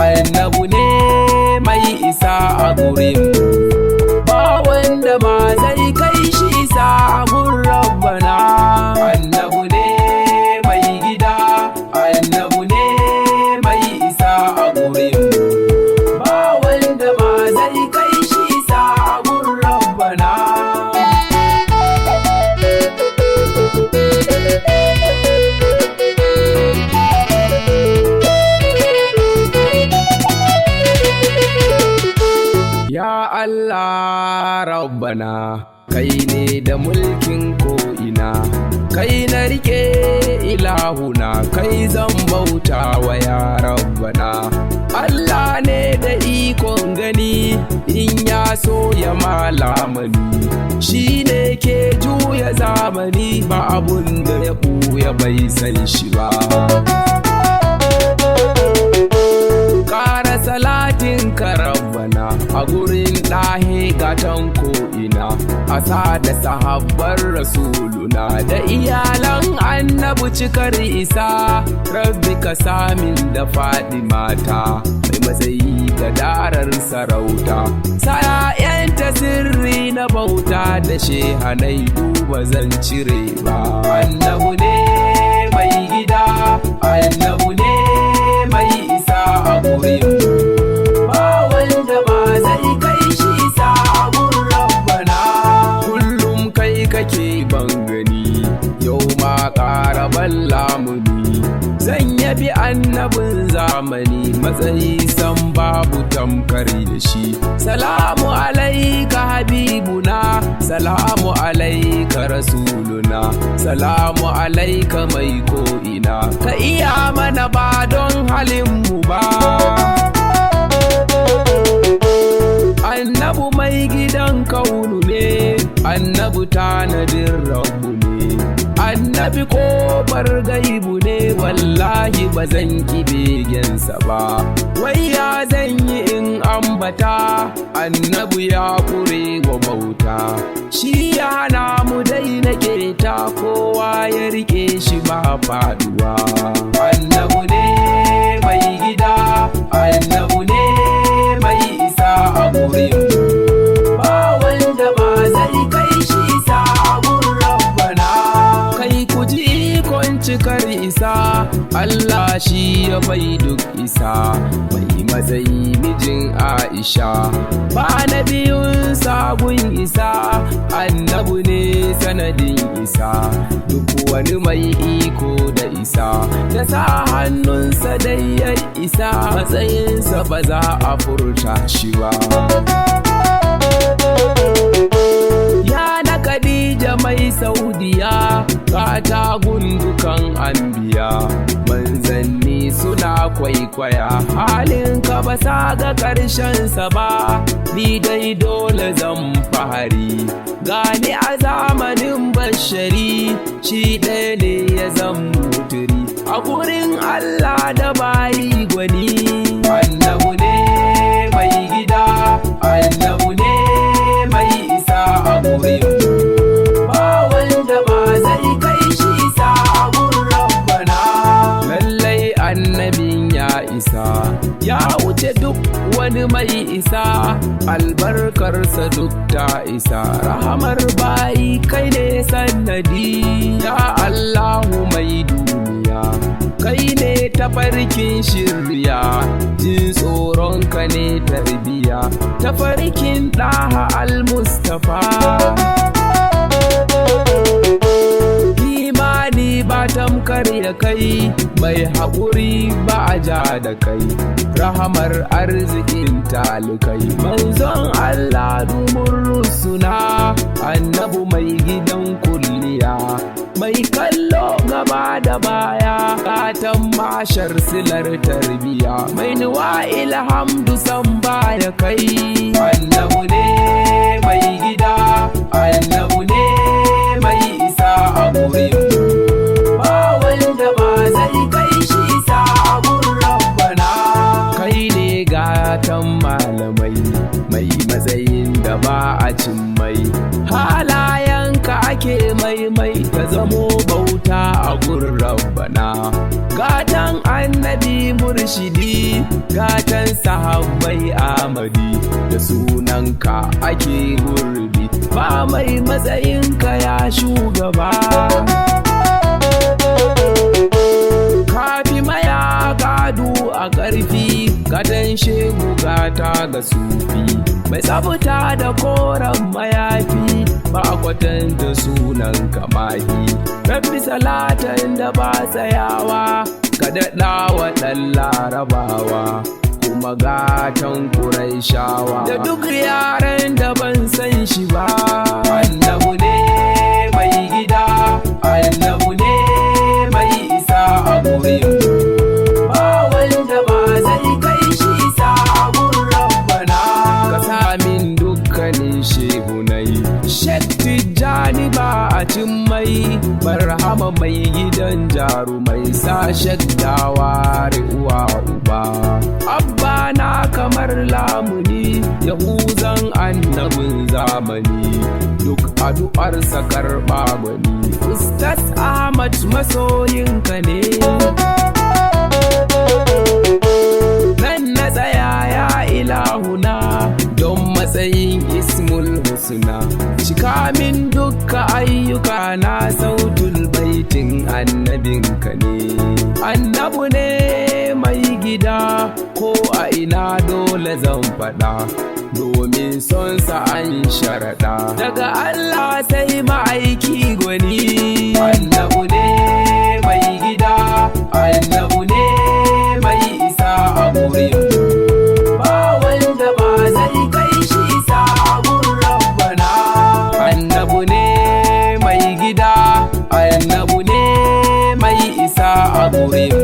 annabu ne mai isa a gurin ba wanda ma zai kai shi isa a gun rabbana. Annabu ne mai gida, annabu ne mai isa a gurin ba wanda ma zai kai shi isa a gun rabbana. Ya Allah rabbana, kai ne da mulkin ko'ina, kai na rike ilahuna, kai zan bauta wa ya rabbana. Allah ne da ikon gani, in ya so ya malamani, shi ne ke juya zamani, ba abun da ya ɓuya bai san shi ba. Ƙara salatin ka rabbana a gurin ɗahe gatan ko'ina, a sa da sahabbar rasuluna da iyalan annabu cikar isa. Rabbi ka samin da faɗi mata mai matsayi ga darar sarauta, sa'ya'yanta sirri na bauta da shehanai duba zan cire ba. Annabu ne mai gida, annabu ne mai isa a gurin ba wanda ma zai kai shi isa a gun rabbana. Kullum kai kake ban gani, yau ma ƙara ban lamuni, zan yabi annabin zamani, matsayi san babu tamkari da shi. Salamu alaika habibuna, salamu alaika rasuluna, salamu alaika mai ko'ina, ka iya mana ba don halinmu ba. Annabu mai gidan kaunu ne, annabu tanadin rabu ne, annabi ƙofar gaibu ne, wallahi ba zan ki begensa ba. Wai ya zan yi in ambata, annabu ya kure wa bauta, shi ya hana mu daina keta, kowa ya rike shi ba faduwa. Annabu ne mai gida, annabu ne mai isa a gurin ba wanda ma zai kai shi isa a gun rabbana. Kai ku ji ikon cikar isa, Allah shi ya bai duk isa, mai matsayi mijin Aisha, ba na biyun sabon isa, annabu ne sanadin isa. Duk wani mai iko da isa, da sa hannunsa dai ya isa, matsayinsa ba za a furta shi ba. Ya na Khadija mai Saudiya, gata gundukan anbiya, manzanni suna kwaikwaya, halinka ba sa ga ƙarshensa ba, ni dai dole zan fahari. Gani a zamanin bashari, shi ɗaya ne ya zan muturi, a gurin Allah da bayi gwani. Annabu ne mai gida, annabu ne mai isa a gurin ba wanda ma zai kai shi isa a gun rabbana. Lallai annabin ya isa, ya wuce duk wani mai isa, albarkarsa duk ta isa, rahamar bayi kai ne sannadi. Ya Allahu mai duniya, kai ne tafarkin shirya, jin tsoronka ne tarbiya, tafarkin ɗaha al-Mustafa. Imani ba tamkar ya kai, mai haƙuri ba a ja da kai, rahamar arzikin talikai, manzon Allah dumun rusuna, annabu mai gidan kulliya, mai kallo gaba da baya, gatan mashar silar tarbiya, mai nuwa ilhamdu san baya kai. Annabu ne mai gida, annabu ne mai isa a gurin ba wanda ma zai kai shi isa a gun rabbana. Kai ne gatan malamai, mai matsayin da ba a cin mai, halayenka ake maimai, ka zamo bauta a gun rabbana. Gatan annabi annabi murshidi gatan sahabbai amadi da sunanka ake gurbi ba mai matsayinka ya shugaba kafi mayaka du a ƙarfi gadon shegu gata ga sufi mai tsafta da koren mayafi ba kwatanta sunan kamahi rabbi salatan da ba tsayawa ka daɗa wa ɗan larabawa kuma gatan Qurayshawa da duk yaran da ban san shi ba annabu ne mai gida annabu ne mai isa a gurin ba wanda ba zai kai shi isa a gurin rabbana ka samin dukkanin shehunai shakti jani ba a cin mai barhama mai gidan jarumai sa shaddawa uwa uba abba na kamar lamuni yahuzan annabin zamani duk addu'arsa karɓa gwani ustaz ahmad masoyinka ne nan na tsaya ya ilahuna don matsayin ismul husna cika min dukka ayyuka na sautul baitin annabinka ne annabu ne mai gida ko a ina dole zan faɗa domin son sa an sharaɗa daga Allah sai ma'aiki gwani annabu ne mai gida annabu ne mai isa a gurin ba wanda ba zai kai shi isa a gurin rabbana annabu ne mai gida annabu ne mai isa a gurin